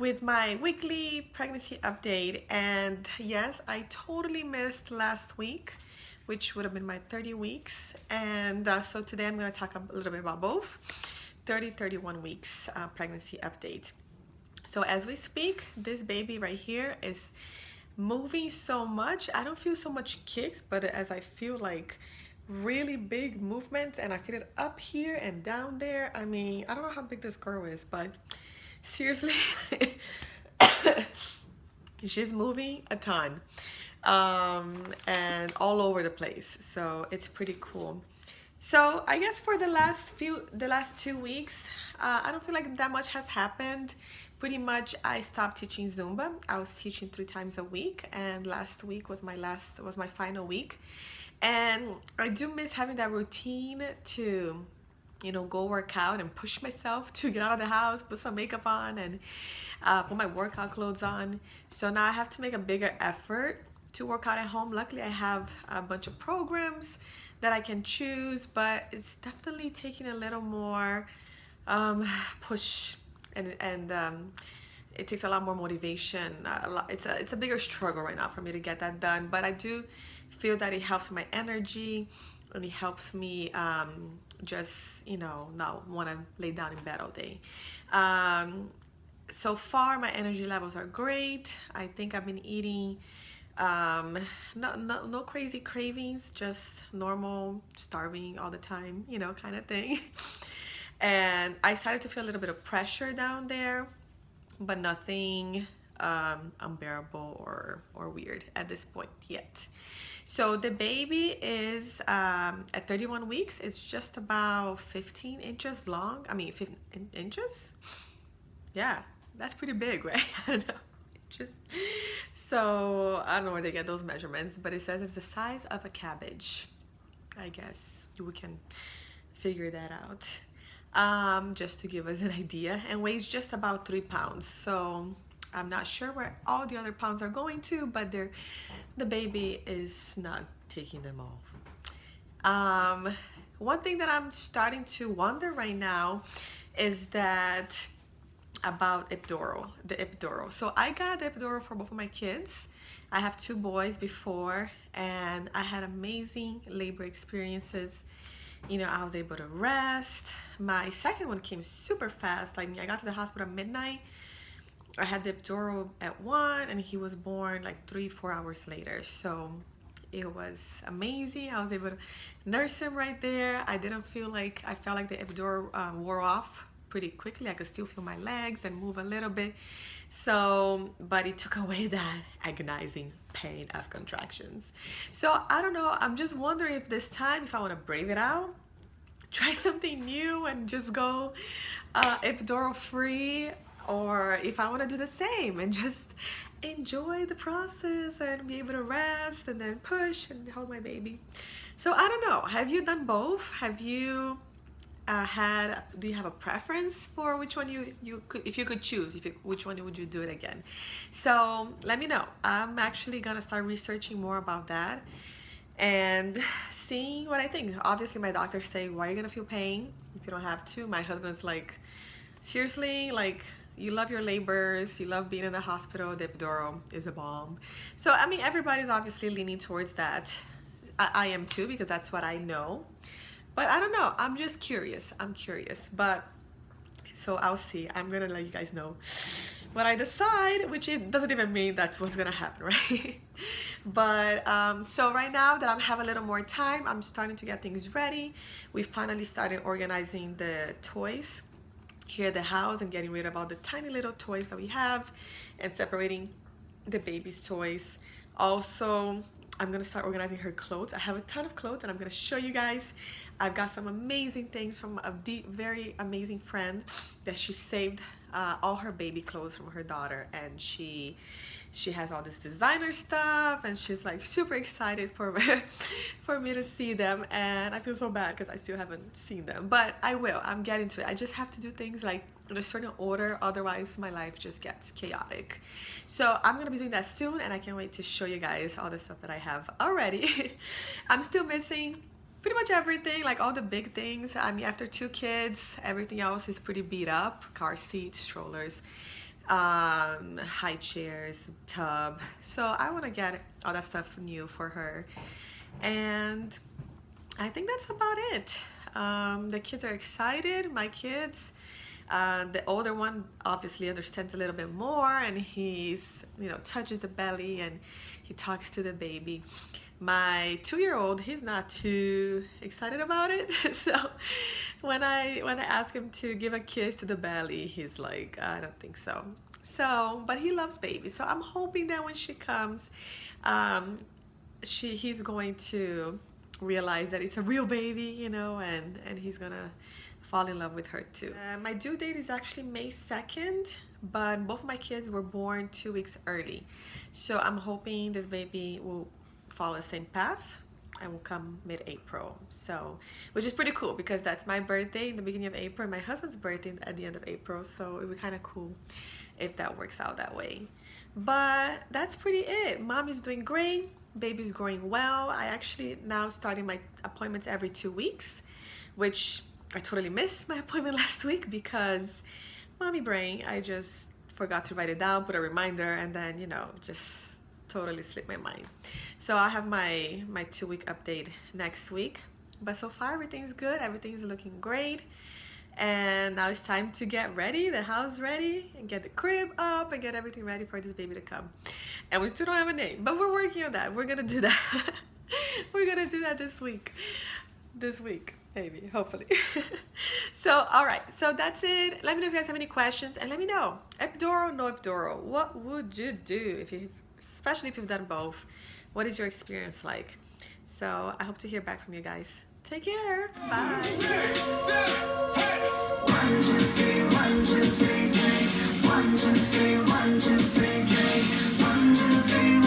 with my weekly pregnancy update. And yes, I totally missed last week, which would have been my 30 weeks. And so today I'm going to talk a little bit about both 31 weeks pregnancy update. So as we speak, this baby right here is moving so much. I don't feel so much kicks, but as I feel like really big movements, and I feel it up here and down there. I mean, I don't know how big this girl is, but seriously, she's moving a ton, and all over the place. So it's pretty cool. So I guess for the last 2 weeks, I don't feel like that much has happened. Pretty much, I stopped teaching Zumba. I was teaching 3 times a week, and last week was my final week. And I do miss having that routine to, go work out and push myself to get out of the house, put some makeup on, and put my workout clothes on. So now I have to make a bigger effort to work out at home. Luckily, I have a bunch of programs that I can choose, but it's definitely taking a little more push, and it takes a lot more motivation. It's a bigger struggle right now for me to get that done, but I do feel that it helps my energy, and it helps me just not want to lay down in bed all day. So far my energy levels are great. I think I've been eating no crazy cravings, just normal starving all the time, kind of thing. And I started to feel a little bit of pressure down there, but nothing unbearable or weird at this point yet. So the baby is at 31 weeks. It's just about 15 inches long. I mean, 15 inches? Yeah, that's pretty big, right? I don't know. Just so I don't know where they get those measurements, but it says it's the size of a cabbage. I guess we can figure that out. Just to give us an idea, and weighs just about 3 pounds. So I'm not sure where all the other pounds are going to, but the baby is not taking them all. One thing that I'm starting to wonder right now is that about the epidural. So I got the epidural for both of my kids. I have 2 boys before, and I had amazing labor experiences. I was able to rest. My second one came super fast. I got to the hospital at midnight. I had the epidural at 1, and he was born like 3-4 hours later. So it was amazing. I was able to nurse him right there. I felt like the epidural wore off pretty quickly. I could still feel my legs and move a little bit. So, but it took away that agonizing pain of contractions. So I don't know. I'm just wondering if this time, if I want to brave it out, try something new and just go epidural free, or if I want to do the same and just enjoy the process and be able to rest and then push and hold my baby. So I don't know. Have you done both? Have you do you have a preference for which one you could, if you could choose, which one would you do it again? So let me know. I'm actually gonna start researching more about that and seeing what I think. Obviously my doctors say, why are you gonna feel pain if you don't have to? My husband's like, seriously, like, you love your labors, you love being in the hospital, the epidural is a bomb. So I mean, everybody's obviously leaning towards that. I am too, because that's what I know. But I don't know, I'm just curious. I'm curious, but so I'll see. I'm gonna let you guys know what I decide, which it doesn't even mean that's what's gonna happen, right? But so right now that I have a little more time, I'm starting to get things ready. We finally started organizing the toys here at the house and getting rid of all the tiny little toys that we have and separating the baby's toys. Also, I'm gonna start organizing her clothes. I have a ton of clothes and I'm gonna show you guys. I've got some amazing things from a very amazing friend that she saved all her baby clothes from her daughter, and she has all this designer stuff, and she's like super excited for me to see them, and I feel so bad because I still haven't seen them, but I will. I'm getting to it. I just have to do things like in a certain order, otherwise my life just gets chaotic. So I'm gonna be doing that soon, and I can't wait to show you guys all the stuff that I have already. I'm still missing pretty much everything, like all the big things. I mean, after 2 kids, everything else is pretty beat up. Car seats, strollers, high chairs, tub. So I want to get all that stuff new for her. And I think that's about it. The kids are excited, my kids. The older one obviously understands a little bit more, and he's, touches the belly and he talks to the baby. My 2-year-old, he's not too excited about it. So when I ask him to give a kiss to the belly, he's like, I don't think so. So, but he loves babies. So I'm hoping that when she comes, he's going to realize that it's a real baby, and he's gonna fall in love with her too. My due date is actually May 2nd, but both my kids were born 2 weeks early. So I'm hoping this baby will follow the same path and will come mid-April. So, which is pretty cool because that's my birthday in the beginning of April and my husband's birthday at the end of April. So it would be kind of cool if that works out that way. But that's pretty it. Mom is doing great. Baby's growing well. I actually now starting my appointments every 2 weeks, which I totally missed my appointment last week because mommy brain, I just forgot to write it down, put a reminder, and then, just totally slipped my mind. So I'll have my 2-week update next week. But so far everything's good. Everything's looking great. And now it's time to get ready, the house ready, and get the crib up and get everything ready for this baby to come. And we still don't have a name, but we're working on that. We're gonna do that. We're gonna do that this week. Maybe, hopefully. So, all right, so that's it. Let me know if you guys have any questions, and let me know, epidural, no epidural, what would you do especially if you've done both? What is your experience like? So I hope to hear back from you guys. Take care. Bye. 1, 2, 3, 1, 2, 3, drink. 1, 2, 3, 1, 2, 3, drink. 1, 2, 3.